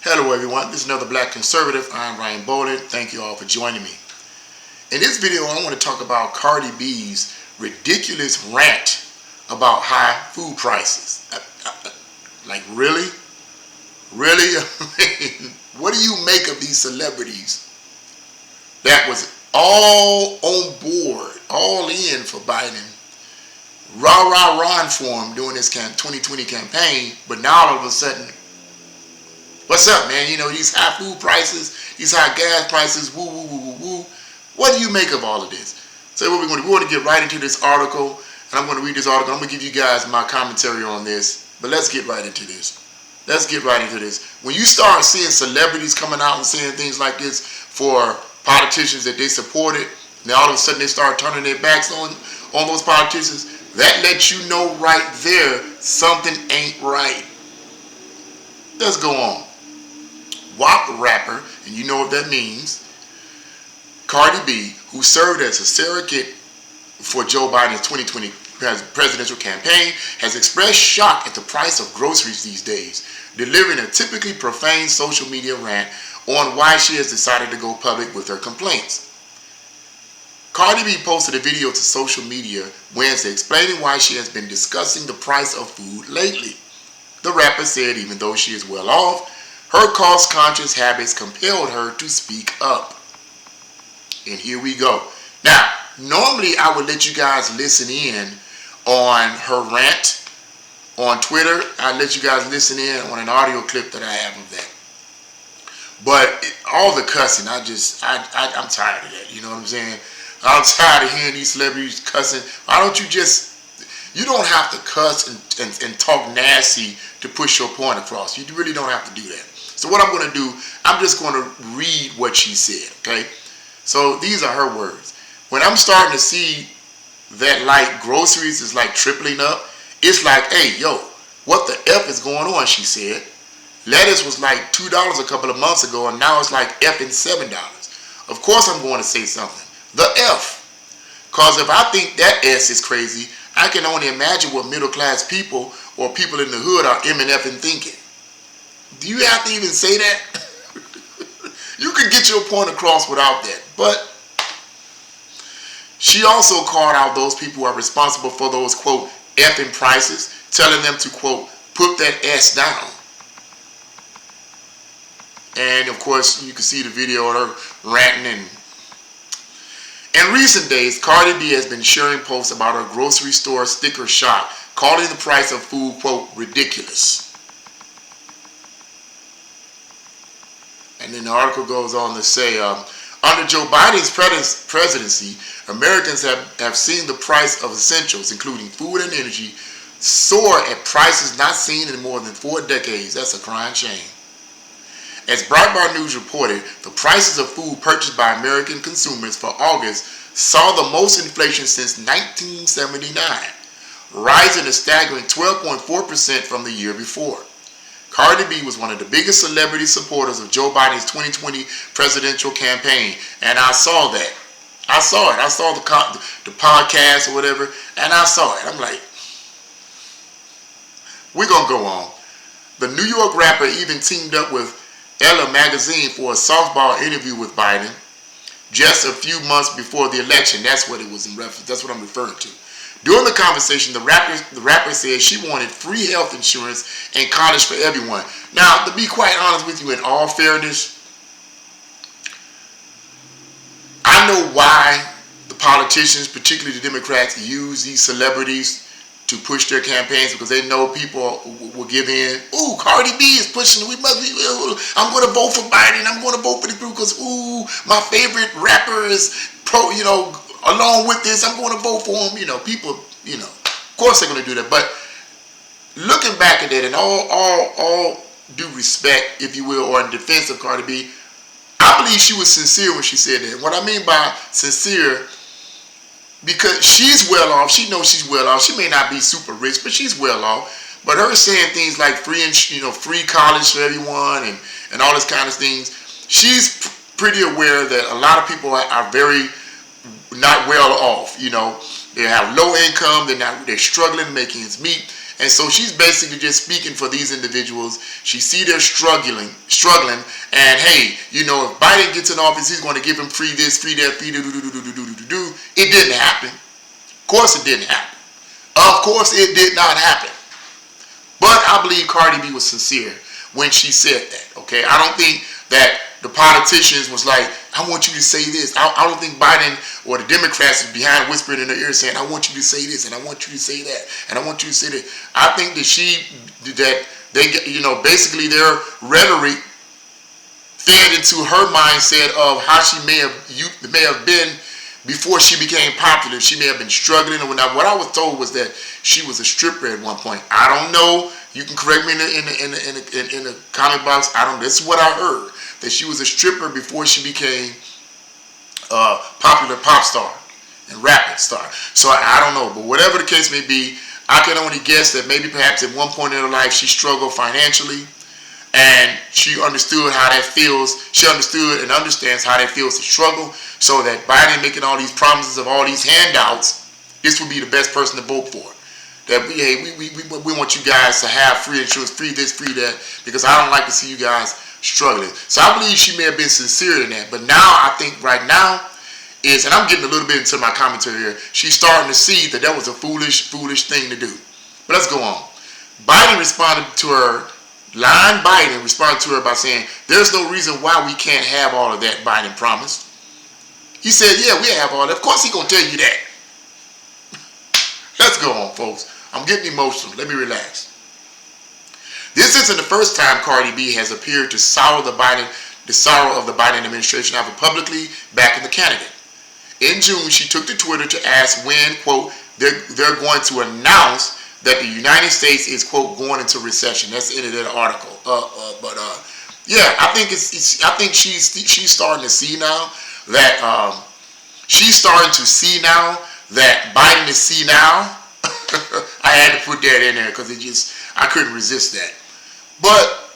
Hello everyone, this is another Black Conservative. I'm Ryan Bolden. Thank you all for joining me. In this video, I want to talk about Cardi B's ridiculous rant about high food prices. Like, really? Really? What do you make of these celebrities that was all on board, all in for Biden, rah-rah-rah for him during this 2020 campaign, but now all of a sudden, what's up, man? You know, these high food prices, these high gas prices, woo, woo, woo, woo, woo. What do you make of all of this? So what we're going to do, we want to get right into this article, and I'm going to read this article. I'm going to give you guys my commentary on this, but let's get right into this. Let's get right into this. When you start seeing celebrities coming out and saying things like this for politicians that they supported, now all of a sudden they start turning their backs on those politicians, that lets you know right there something ain't right. Let's go on. WAP rapper, and you know what that means, Cardi B, who served as a surrogate for Joe Biden's 2020 presidential campaign, has expressed shock at the price of groceries these days, delivering a typically profane social media rant on why she has decided to go public with her complaints. Cardi B posted a video to social media Wednesday explaining why she has been discussing the price of food lately. The rapper said even though she is well off, her cost-conscious habits compelled her to speak up. And here we go. Now, normally I would let you guys listen in on her rant on Twitter. I'd let you guys listen in on an audio clip that I have of that. But all the cussing, I'm tired of that. You know what I'm saying? I'm tired of hearing these celebrities cussing. Why don't you you don't have to cuss and talk nasty to push your point across. You really don't have to do that. So what I'm going to do, I'm just going to read what she said, okay? So these are her words. When I'm starting to see that like groceries is like tripling up, it's like, hey, yo, what the F is going on, she said. Lettuce was like $2 a couple of months ago, and now it's like effing $7. Of course I'm going to say something. The F. Because if I think that S is crazy, I can only imagine what middle-class people or people in the hood are MNFing thinking. Do you have to even say that? You can get your point across without that. But she also called out those people who are responsible for those, quote, effing prices, telling them to, quote, put that S down. And, of course, you can see the video of her ranting. In recent days, Cardi B has been sharing posts about her grocery store sticker shock, calling the price of food, quote, ridiculous. And then the article goes on to say, under Joe Biden's presidency, Americans have seen the price of essentials, including food and energy, soar at prices not seen in more than 4 decades. That's a crying shame. As Breitbart News reported, the prices of food purchased by American consumers for August saw the most inflation since 1979, rising a staggering 12.4% from the year before. Cardi B was one of the biggest celebrity supporters of Joe Biden's 2020 presidential campaign, and I saw that. I saw it. I saw the podcast or whatever, and I saw it. I'm like, we're going to go on. The New York rapper even teamed up with Elle magazine for a softball interview with Biden just a few months before the election. That's what it was in reference. That's what I'm referring to. During the conversation, the rapper said she wanted free health insurance and college for everyone. Now, to be quite honest with you, in all fairness, I know why the politicians, particularly the Democrats, use these celebrities to push their campaigns, because they know people will give in. Ooh, Cardi B is pushing. I'm going to vote for Biden. I'm going to vote for the group because, ooh, my favorite rapper is pro, along with this, I'm going to vote for him. People, of course they're going to do that. But looking back at that, and all due respect, if you will, or in defense of Cardi B, I believe she was sincere when she said that. What I mean by sincere, because she's well off. She knows she's well off. She may not be super rich, but she's well off. But her saying things like free college for everyone and all this kind of things, she's pretty aware that a lot of people are very not well off. They have low income. They're struggling making ends meet, And so she's basically just speaking for these individuals. She see they're struggling, and hey, you know, if Biden gets in office, he's going to give him free this, free that, free do. It didn't happen. Of course it didn't happen. Of course it did not happen. But I believe Cardi B was sincere when she said that, okay? I don't think that the politicians was like, I want you to say this. I don't think Biden or the Democrats is behind whispering in their ear saying, I want you to say this, and I want you to say that, and I want you to say that. I think that they, you know, basically their rhetoric fed into her mindset of how she may have been before she became popular. She may have been struggling. Now, what I was told was that she was a stripper at one point. I don't know. You can correct me in the comment box. I don't. This is what I heard, that she was a stripper before she became a popular pop star and rap star. So I don't know. But whatever the case may be, I can only guess that maybe perhaps at one point in her life she struggled financially, and she understood how that feels. She understood and understands how that feels to struggle, so that Biden making all these promises of all these handouts, this would be the best person to vote for. That we want you guys to have free insurance, free this, free that, because I don't like to see you guys struggling. So I believe she may have been sincere in that. But now I think right now is, and I'm getting a little bit into my commentary here, she's starting to see that was a foolish thing to do. But let's go on. Biden responded to her. Biden responded to her by saying, there's no reason why we can't have all of that Biden promised. He said, yeah, we have all that. Of course he's going to tell you that. Let's go on, folks. I'm getting emotional. Let me relax. This isn't the first time Cardi B has appeared to sorrow of the Biden administration, either publicly backing the candidate. In June, she took to Twitter to ask when, quote, they're going to announce that the United States is, quote, going into recession. That's the end of that article. Yeah, I think I think she's starting to see now that Biden is senile. I had to put that in there because I couldn't resist that. But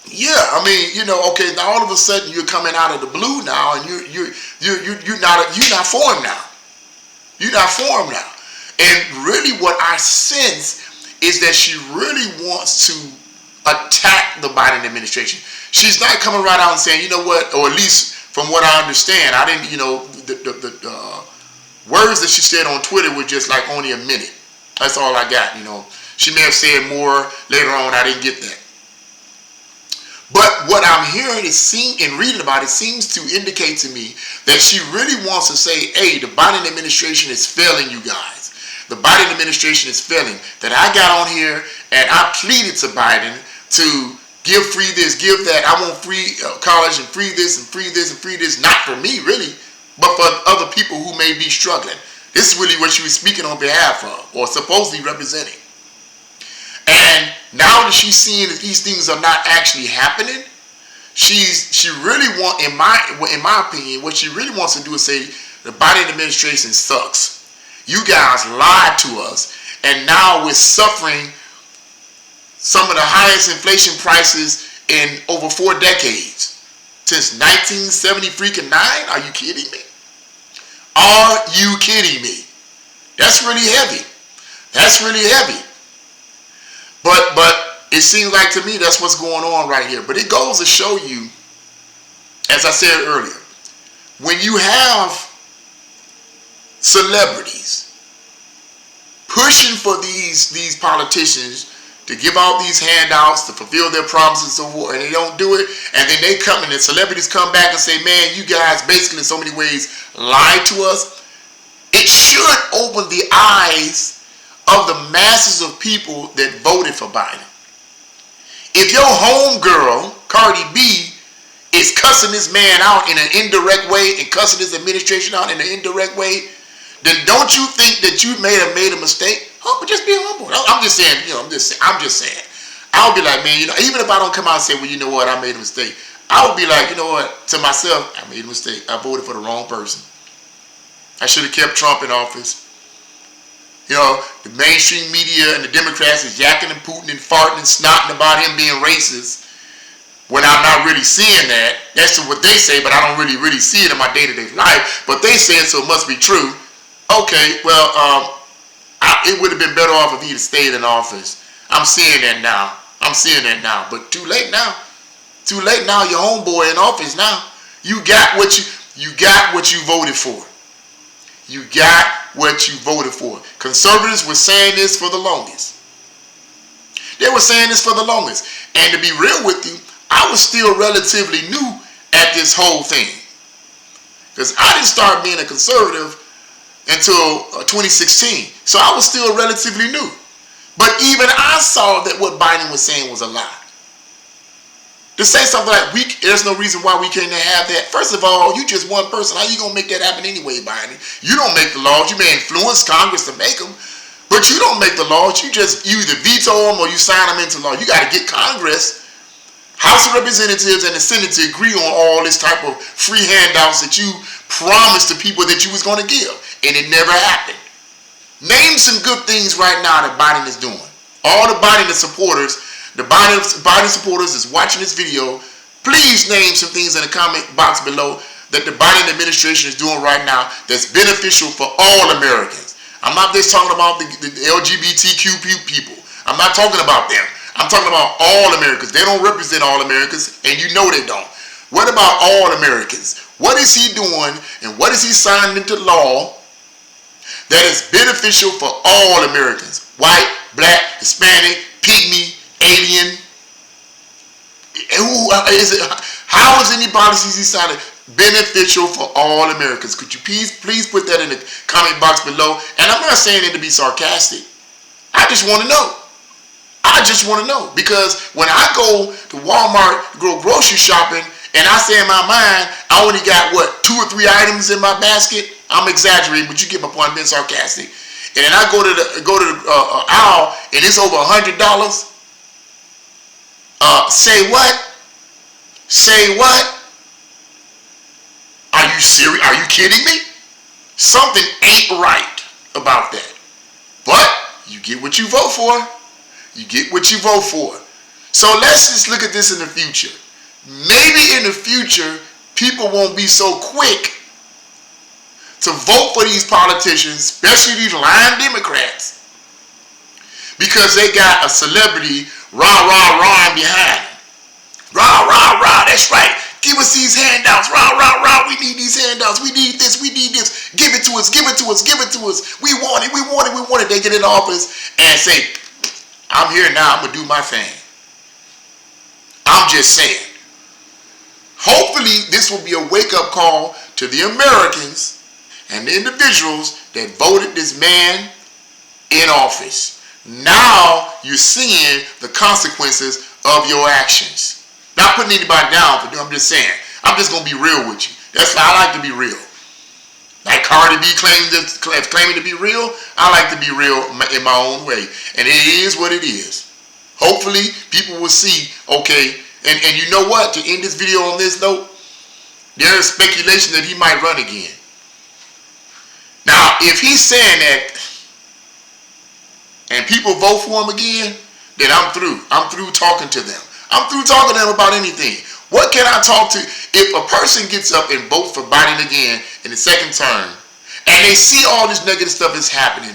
yeah, I mean, you know, okay, now all of a sudden you're coming out of the blue now, and you're not for him now. You're not for him now. And really what I sense is that she really wants to attack the Biden administration. She's not coming right out and saying, you know what, or at least from what I understand, I didn't, you know, the words that she said on Twitter were just like only a minute. That's all I got, you know. She may have said more later on. I didn't get that. But what I'm hearing and reading about it seems to indicate to me that she really wants to say, hey, the Biden administration is failing you guys. The Biden administration is failing. That I got on here and I pleaded to Biden to give free this, give that. I want free college and free this and free this and free this. Not for me, really, but for other people who may be struggling. This is really what she was speaking on behalf of, or supposedly representing. And now that she's seeing that these things are not actually happening, she really in my opinion, what she really wants to do is say the Biden administration sucks. You guys lied to us, and now we're suffering some of the highest inflation prices in over 4 decades, since 1979. Are you kidding me? Are you kidding me? That's really heavy. That's really heavy. But it seems like to me that's what's going on right here. But it goes to show you, as I said earlier, when you have celebrities pushing for these politicians to give out these handouts, to fulfill their promises and so forth, and they don't do it, and then they come and the celebrities come back and say, man, you guys basically in so many ways lied to us, it should open the eyes of the masses of people that voted for Biden. If your homegirl, Cardi B, is cussing this man out in an indirect way and cussing his administration out in an indirect way, then don't you think that you may have made a mistake? Oh, but just be humble. I'm just saying, you know, I'm just saying. I'll be like, man, you know, even if I don't come out and say, well, you know what, I made a mistake, I would be like, you know what, to myself, I made a mistake. I voted for the wrong person. I should have kept Trump in office. You know, the mainstream media and the Democrats is yakking and Putin and farting and snotting about him being racist, when I'm not really seeing that. That's what they say, but I don't really see it in my day-to-day life. But they say it, so it must be true. Okay, well, I It would have been better off if he'd stayed in office. I'm seeing that now. But too late now. Too late now. Your homeboy in office now. You got what you voted for. You got what you voted for. Conservatives were saying this for the longest. They were saying this for the longest. And to be real with you, I was still relatively new at this whole thing. Because I didn't start being a conservative until 2016. So I was still relatively new. But even I saw that what Biden was saying was a lie. To say something like, there's no reason why we can't have that. First of all, you just one person. How you going to make that happen anyway, Biden? You don't make the laws. You may influence Congress to make them. But you don't make the laws. You either veto them or you sign them into law. You got to get Congress, House of Representatives, and the Senate to agree on all this type of free handouts that you promised to people that you was going to give. And it never happened. Name some good things right now that Biden is doing. All the Biden supporters, Biden supporters is watching this video. Please name some things in the comment box below that the Biden administration is doing right now that's beneficial for all Americans. I'm not just talking about the LGBTQ people. I'm not talking about them. I'm talking about all Americans. They don't represent all Americans, and you know they don't. What about all Americans? What is he doing, and what is he signing into law that is beneficial for all Americans? White, black, Hispanic, pygmy, alien. How is any policies he signing beneficial for all Americans? Could you please put that in the comment box below? And I'm not saying it to be sarcastic. I just want to know. Because when I go to Walmart to go grocery shopping and I say in my mind I only got 2 or 3 items in my basket, I'm exaggerating, but you get my point. I'm being sarcastic. And then I go to the aisle and it's over $100. Say what? Are you serious? Are you kidding me? Something ain't right about that. But you get what you vote for. So let's just look at this in the future. Maybe in the future, people won't be so quick to vote for these politicians, especially these lying Democrats, because they got a celebrity rah behind them. Rah, that's right. Give us these handouts. Rah, we need these handouts. We need this. Give it to us. We want it. They get in office and say, I'm here now. I'm going to do my thing. I'm just saying. Hopefully, this will be a wake-up call to the Americans and the individuals that voted this man in office. Now, you're seeing the consequences of your actions. Not putting anybody down for doing. I'm just saying. I'm just going to be real with you. That's why I like to be real. Like Cardi B claiming to be real, I like to be real in my own way. And it is what it is. Hopefully, people will see, okay, and you know what? To end this video on this note, there is speculation that he might run again. Now, if he's saying that and people vote for him again, then I'm through. I'm through talking to them. I'm through talking to them about anything. What can I talk to? If a person gets up and votes for Biden again in the second term, and they see all this negative stuff is happening,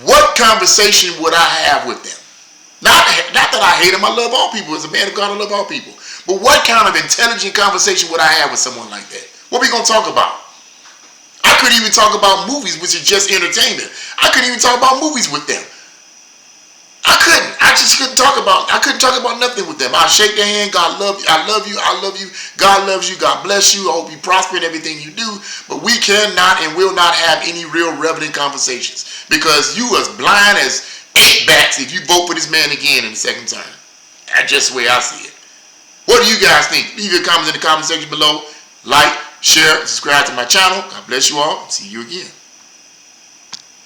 what conversation would I have with them? Not that I hate them. I love all people. As a man of God, I love all people. But what kind of intelligent conversation would I have with someone like that? What are we going to talk about? I couldn't even talk about movies, which is just entertainment. I couldn't even talk about movies with them. I couldn't. I couldn't talk about nothing with them. I'll shake their hand. God love you. I love you. God loves you. God bless you. I hope you prosper in everything you do. But we cannot and will not have any real relevant conversations, because you as blind as 8 bats if you vote for this man again in the second term. That's just the way I see it. What do you guys think? Leave your comments in the comment section below. Like, share, subscribe to my channel. God bless you all. See you again.